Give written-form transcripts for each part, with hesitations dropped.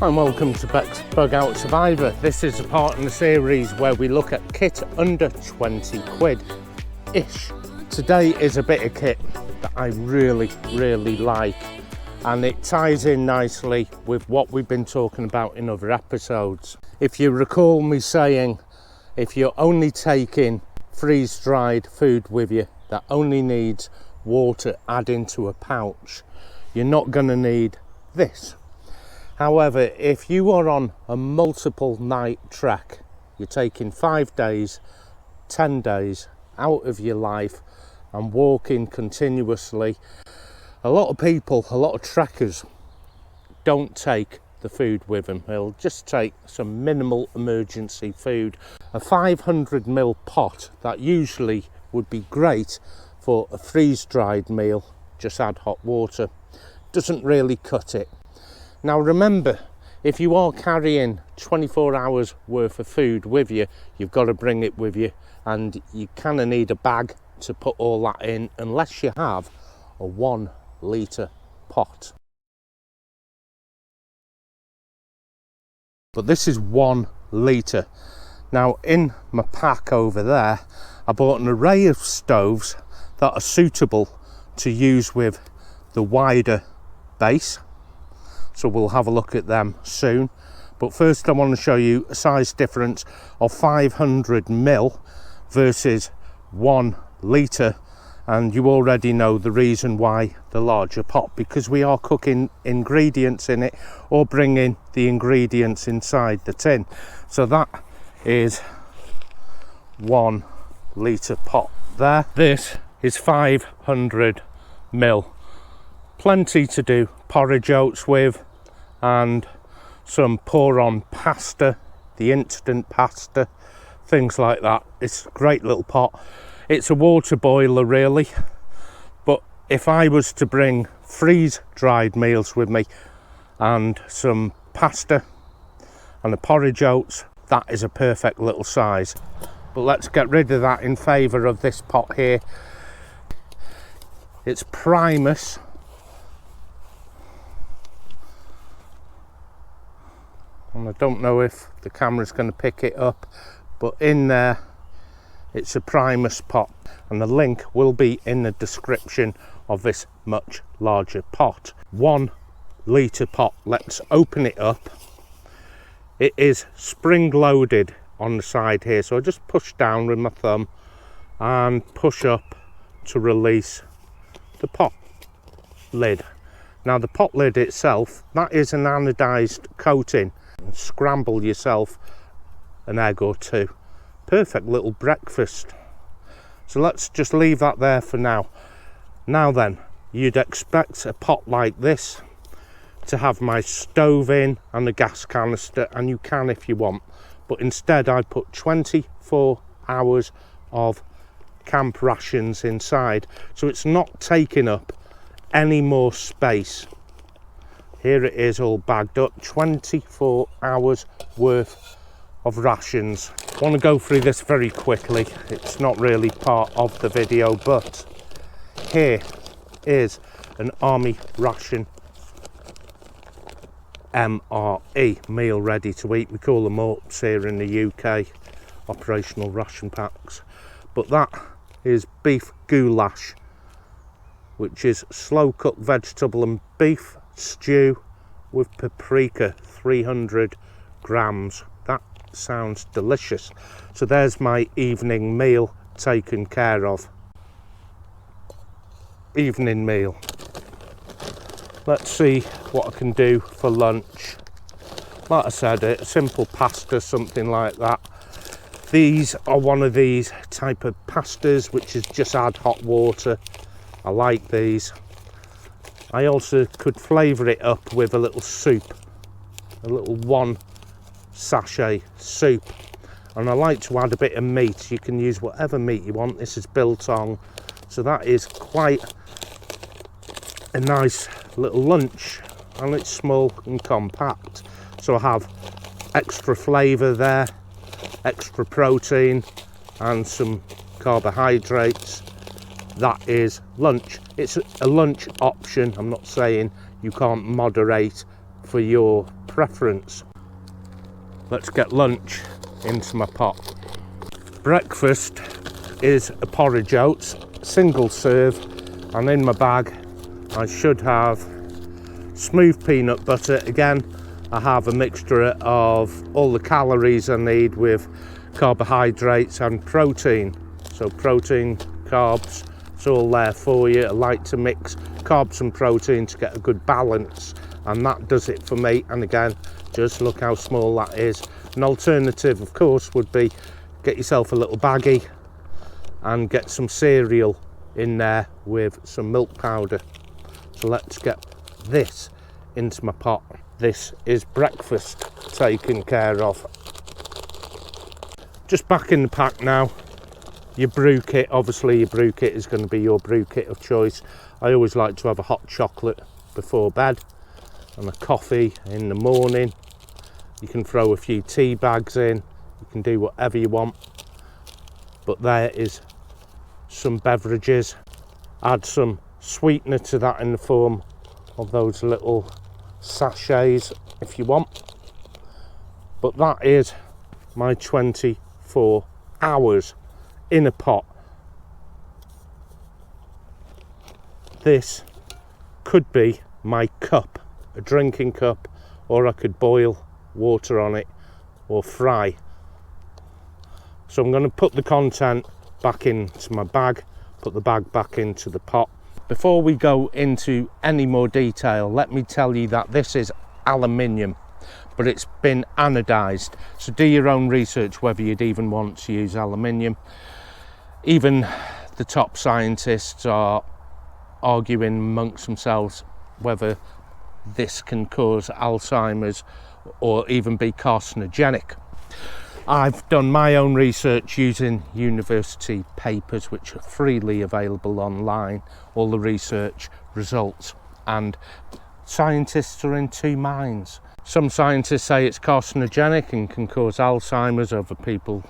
And welcome to bexbugoutsurvivor. This is a part in the series where we look at kit under 20 quid-ish. Today is a bit of kit that I really like, and it ties in nicely with what we've been talking about in other episodes. If you recall me saying, if you're only taking freeze-dried food with you that only needs water added into a pouch, you're not going to need this. However, if you are on a multiple night trek, you're taking 5 days, 10 days out of your life and walking continuously, a lot of people, a lot of trekkers don't take the food with them. They'll just take some minimal emergency food. A 500ml pot, that usually would be great for a freeze-dried meal, just add hot water, doesn't really cut it. Now remember, if you are carrying 24 hours worth of food with you, you've got to bring it with you, and you kind of need a bag to put all that in, unless you have a 1 litre pot. But this is 1 litre. Now in my pack over there, I bought an array of stoves that are suitable to use with the wider base. So we'll have a look at them soon. But first I want to show you a size difference of 500ml versus 1 litre. And you already know the reason why the larger pot, because we are cooking ingredients in it or bringing the ingredients inside the tin. So that is 1 litre pot there. This is 500ml. Plenty to do porridge oats with, and some pour on pasta, the instant pasta, things like that. It's a great little pot. It's a water boiler really, but if I was to bring freeze dried meals with me and some pasta and the porridge oats, that is a perfect little size. But let's get rid of that in favour of this pot here. It's PRIMUS. And I don't know if the camera's going to pick it up, but in there it's a PRIMUS pot, and the link will be in the description of this much larger pot. 1 litre pot. Let's open it up. It is spring loaded on the side here, so I just push down with my thumb and push up to release the pot lid. Now the pot lid itself, that is an anodized coating. Scramble yourself an egg or two. Perfect little breakfast. So let's just leave that there for now. Now then, you'd expect a pot like this to have my stove in and a gas canister, and you can if you want, but instead I put 24 hours of camp rations inside, so it's not taking up any more space. Here it is all bagged up, 24 hours worth of rations. I want to go through this very quickly. It's not really part of the video, but here is an army ration MRE, meal ready to eat. We call them UPs here in the UK, operational ration packs. But that is beef goulash, which is slow cooked vegetable and beef stew with paprika, 300 grams. That sounds delicious. So there's my evening meal taken care of. Evening meal. Let's see what I can do for lunch. Like I said, a simple pasta, something like that. These are one of these type of pastas which is just add hot water. I like these. I also could flavour it up with a little soup, a little 1 sachet soup, and I like to add a bit of meat. You can use whatever meat you want. This is biltong, so that is quite a nice little lunch, and it's small and compact, so I have extra flavour there, extra protein and some carbohydrates. That is lunch. It's a lunch option. I'm not saying you can't moderate for your preference. Let's get lunch into my pot. Breakfast is a porridge oats, single serve, and in my bag I should have smooth peanut butter. Again, I have a mixture of all the calories I need with carbohydrates and protein. So protein, carbs, it's all there for you. I like to mix carbs and protein to get a good balance, and that does it for me. And again, just look how small that is. An alternative, of course, would be get yourself a little baggie and get some cereal in there with some milk powder. So let's get this into my pot. This is breakfast taken care of. Just back in the pack now. Your brew kit, obviously your brew kit is going to be your brew kit of choice. I always like to have a hot chocolate before bed and a coffee in the morning. You can throw a few tea bags in, you can do whatever you want. But there is some beverages. Add some sweetener to that in the form of those little sachets if you want. But that is my 24 hours in a pot. This could be my cup, a drinking cup, or I could boil water on it or fry. So I'm going to put the content back into my bag, put the bag back into the pot. Before we go into any more detail, let me tell you that this is aluminium, but it's been anodized. So do your own research whether you'd even want to use aluminium. Even the top scientists are arguing amongst themselves whether this can cause Alzheimer's or even be carcinogenic. I've done my own research using university papers which are freely available online, all the research results, and scientists are in two minds. Some scientists say it's carcinogenic and can cause Alzheimer's, other people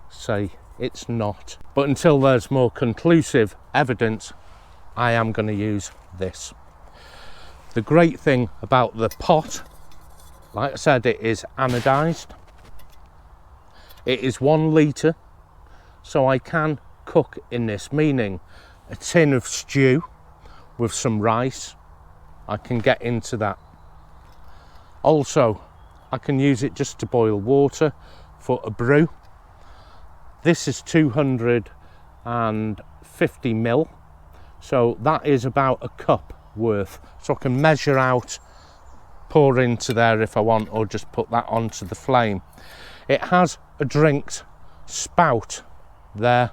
say it's not. But until there's more conclusive evidence, I am going to use this. The great thing about the pot, like I said, it is anodized. It is 1 litre, so I can cook in this, meaning a tin of stew with some rice, I can get into that. Also, I can use it just to boil water for a brew. This is 250 ml, so that is about a cup worth. So I can measure out, pour into there if I want, or just put that onto the flame. It has a drinks spout there,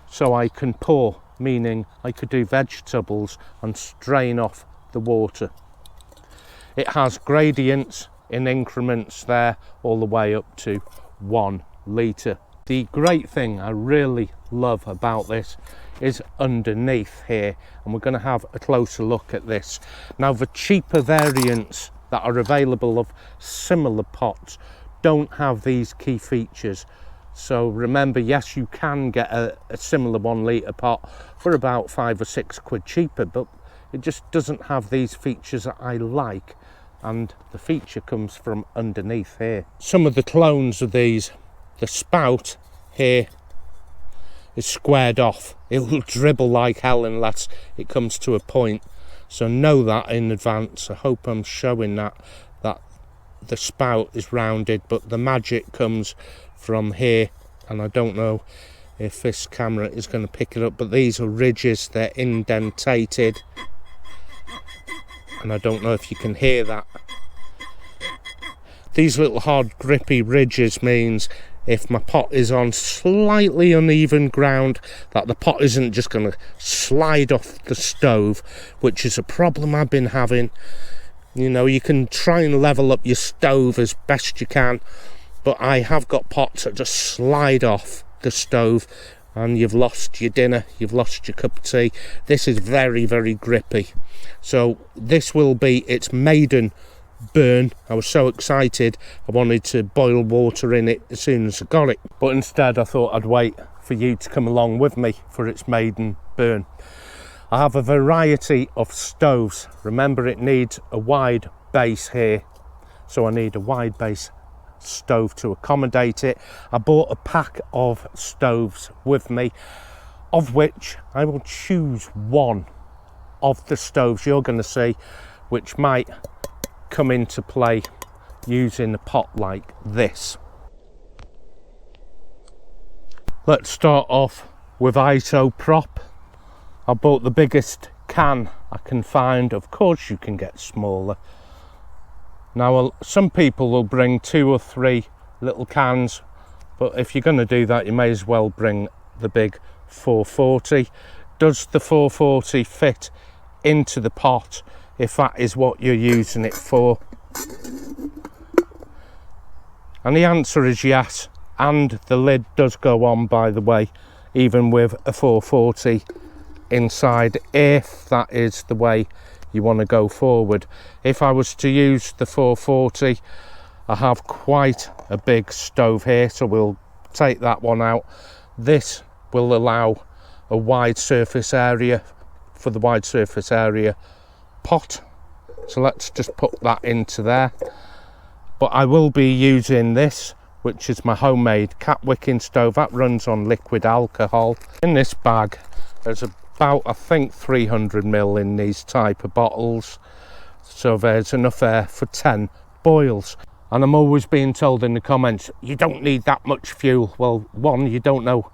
so I can pour, meaning I could do vegetables and strain off the water. It has gradients in increments there all the way up to 1 litre. The great thing I really love about this is underneath here, and we're going to have a closer look at this. Now, the cheaper variants that are available of similar pots don't have these key features. So remember, yes, you can get a similar 1 litre pot for about £5 or £6 cheaper, but it just doesn't have these features that I like, and the feature comes from underneath here. Some of the clones of these, the spout here is squared off. It will dribble like hell unless it comes to a point, so know that in advance. I hope I'm showing that the spout is rounded, but the magic comes from here, and I don't know if this camera is going to pick it up, but these are ridges, they're indentated, and I don't know if you can hear that. These little hard grippy ridges means if my pot is on slightly uneven ground, that the pot isn't just going to slide off the stove, which is a problem I've been having. You know, you can try and level up your stove as best you can, but I have got pots that just slide off the stove and you've lost your dinner, you've lost your cup of tea. This is very, very grippy. So this will be its maiden burn. I was so excited, I wanted to boil water in it as soon as I got it, but instead I thought I'd wait for you to come along with me for its maiden burn. I have a variety of stoves. Remember, it needs a wide base here, so I need a wide base stove to accommodate it. I bought a pack of stoves with me, of which I will choose one of the stoves you're going to see, which might come into play using a pot like this. Let's start off with isoprop. I bought the biggest can I can find. Of course you can get smaller. Now some people will bring 2 or 3 little cans, but if you're going to do that, you may as well bring the big 440. Does the 440 fit into the pot if that is what you're using it for? And the answer is yes, and the lid does go on, by the way, even with a 440 inside, if that is the way you want to go forward. If I was to use the 440, I have quite a big stove here, so we'll take that one out. This will allow a wide surface area for the wide surface area pot, so let's just put that into there. But I will be using this, which is my homemade cat wicking stove that runs on liquid alcohol. In this bag there's about, I think, 300 ml in these type of bottles, so there's enough air for 10 boils. And I'm always being told in the comments, you don't need that much fuel. Well, one, you don't know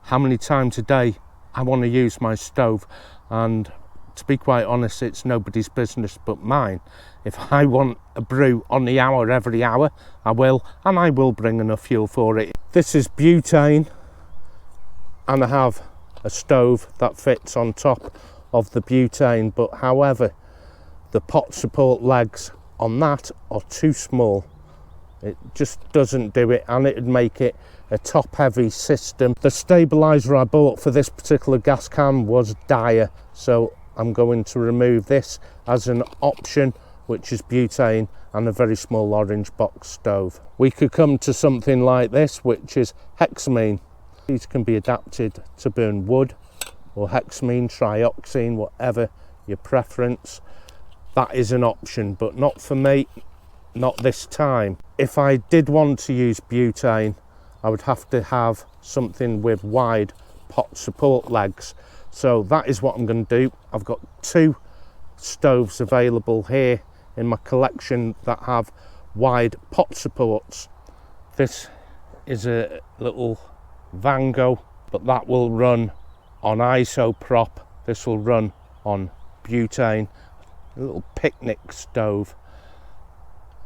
how many times a day I want to use my stove, and to be quite honest, it's nobody's business but mine. If I want a brew on the hour every hour, I will, and I will bring enough fuel for it. This is butane, and I have a stove that fits on top of the butane, but however, the pot support legs on that are too small. It just doesn't do it, and it would make it a top heavy system. The stabilizer I bought for this particular gas can was dire, so I'm going to remove this as an option, which is butane and a very small orange box stove. We could come to something like this, which is hexamine. These can be adapted to burn wood or hexamine, trioxane, whatever your preference. That is an option, but not for me, not this time. If I did want to use butane, I would have to have something with wide pot support legs. So that is what I'm going to do. I've got 2 stoves available here in my collection that have wide pot supports. This is a little Vango, but that will run on isoprop. This will run on butane, a little picnic stove,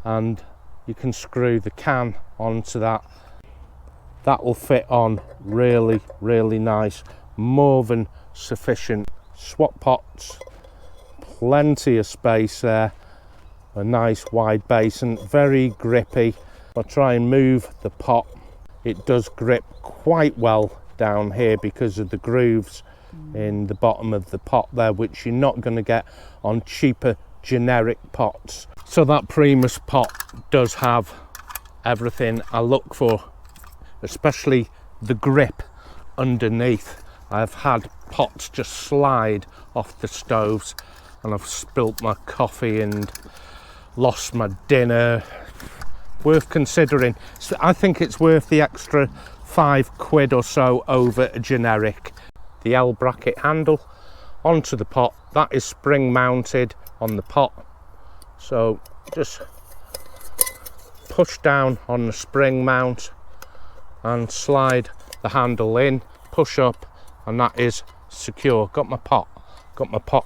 and you can screw the can onto that. That will fit on really, really nice, more than sufficient. Swap pots, plenty of space there, a nice wide base and very grippy. I'll try and move the pot. It does grip quite well down here because of the grooves in the bottom of the pot there, which you're not going to get on cheaper generic pots. So that Primus pot does have everything I look for, especially the grip underneath. I've had pots just slide off the stoves, and I've spilt my coffee and lost my dinner. Worth considering. So I think it's worth the extra £5 or so over a generic. The L bracket handle onto the pot, that is spring mounted on the pot, so just push down on the spring mount and slide the handle in, push up, and that is secure. Got my pot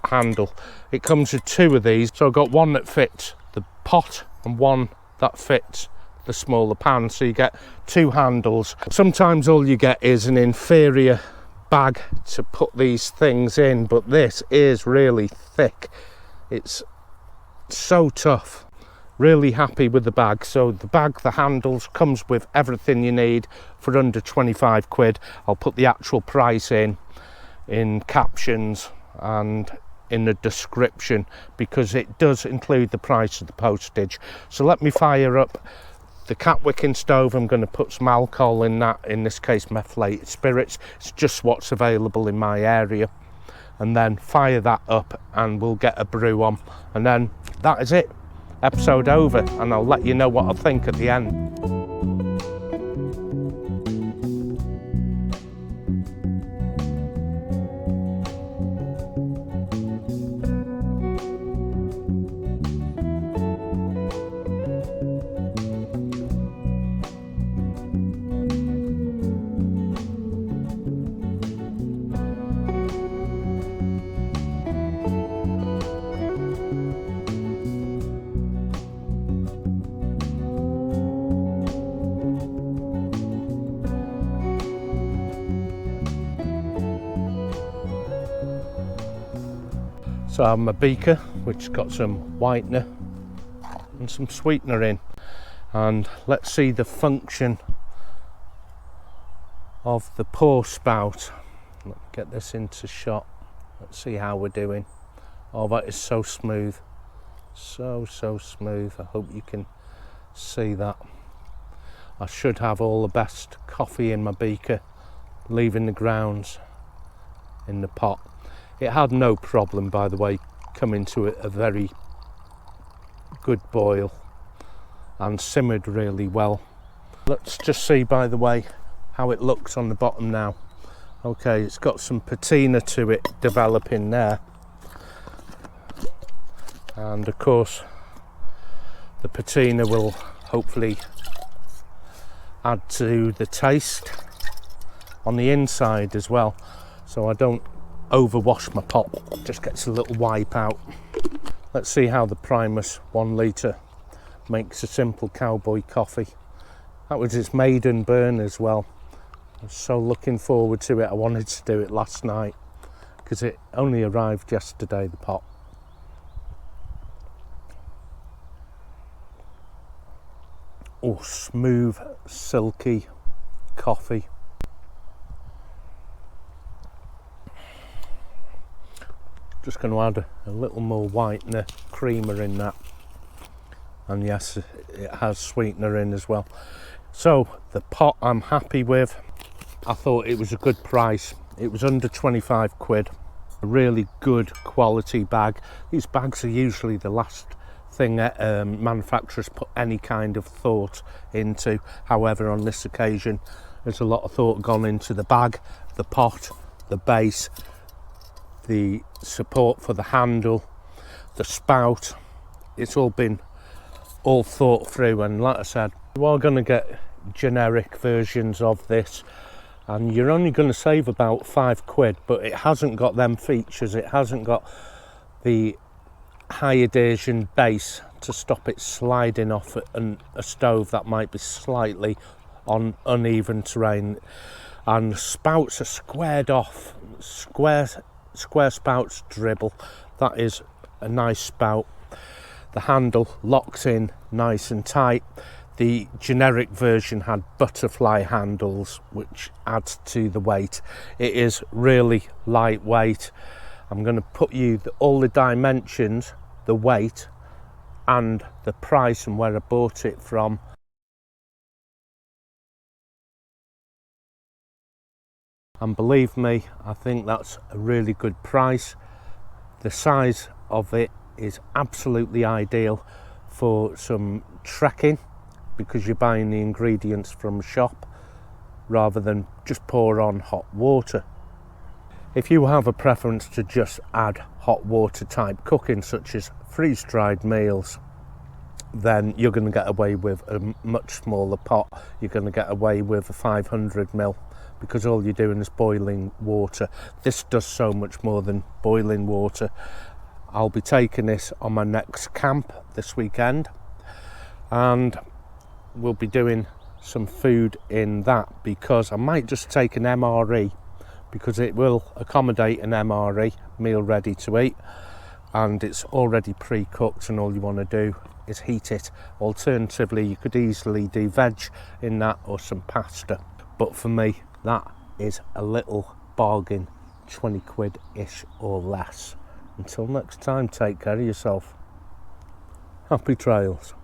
handle. It comes with 2 of these, so I've got one that fits the pot and one that fits the smaller pan, so you get 2 handles. Sometimes all you get is an inferior bag to put these things in, but this is really thick. It's so tough. Really happy with the bag. So the bag, the handles, comes with everything you need for under £25. I'll put the actual price in captions and in the description, because it does include the price of the postage. So let me fire up the cat wicking stove. I'm going to put some alcohol in that, in this case methylated spirits. It's just what's available in my area. and then fire that up and we'll get a brew on, and then that is it, episode over, and I'll let you know what I think at the end. So I have my beaker, which got some whitener and some sweetener in, and let's see the function of the pour spout. Let me get this into shot. Let's see how we're doing. Oh, that is so smooth, so smooth. I hope you can see that. I should have all the best coffee in my beaker, leaving the grounds in the pot. It had no problem, by the way, coming to a very good boil and simmered really well. Let's just see, by the way, how it looks on the bottom now. Okay, it's got some patina to it developing there, and of course the patina will hopefully add to the taste on the inside as well, so I don't overwash my pot, just gets a little wipe out. Let's see how the Primus 1 litre makes a simple cowboy coffee. That was its maiden burn as well. I was so looking forward to it. I wanted to do it last night because it only arrived yesterday, the pot. Oh, smooth, silky coffee. Just going to add a little more whitener, creamer in that, and yes, it has sweetener in as well. So the pot I'm happy with. I thought it was a good price. It was under 25 quid. A really good quality bag. These bags are usually the last thing that manufacturers put any kind of thought into. However, on this occasion, there's a lot of thought gone into the bag, the pot, the base, the support for the handle, the spout. It's all been thought through, and like I said, you are going to get generic versions of this and you're only going to save about 5 quid, but it hasn't got them features. It hasn't got the high adhesion base to stop it sliding off a stove that might be slightly on uneven terrain, and spouts are squared off, square spouts dribble. That is a nice spout. The handle locks in nice and tight. The generic version had butterfly handles, which adds to the weight. It is really lightweight. I'm going to put you all the dimensions, the weight and the price and where I bought it from. And believe me, I think that's a really good price. The size of it is absolutely ideal for some trekking, because you're buying the ingredients from a shop rather than just pour on hot water. If you have a preference to just add hot water type cooking, such as freeze-dried meals, then you're going to get away with a much smaller pot. You're going to get away with a 500ml, because all you're doing is boiling water. This does so much more than boiling water. I'll be taking this on my next camp this weekend, and we'll be doing some food in that, because I might just take an MRE, because it will accommodate an MRE, meal ready to eat, and it's already pre-cooked and all you want to do is heat it. Alternatively, you could easily do veg in that or some pasta, but for me that is a little bargain, 20 quid-ish or less. Until next time, take care of yourself. Happy trails.